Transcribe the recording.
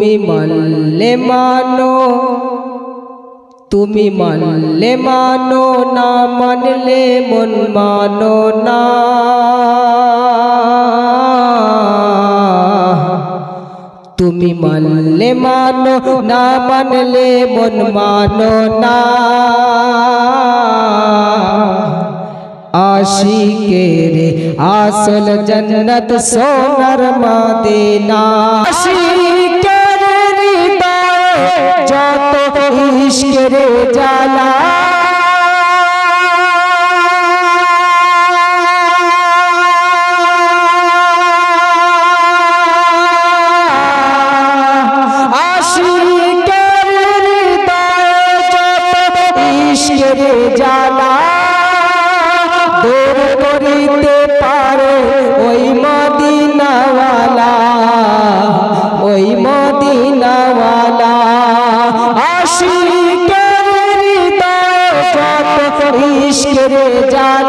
তুমি মানলে মানো, তুমি মানলে মানো, না মানলে মন মানো না। তুমি মানলে মানো, না মানলে মন মানো না। आशिकेर आसल जन्नत सोनर मदीना। आशिकेर हृदय जत इश्केर जाला, आशिकेर हृदय जत इश्केर जाला दूर करिते पारे ओई मदीनावाला, ओई मदीनावाला। आशिकेर हृदय जत इश्केर जाला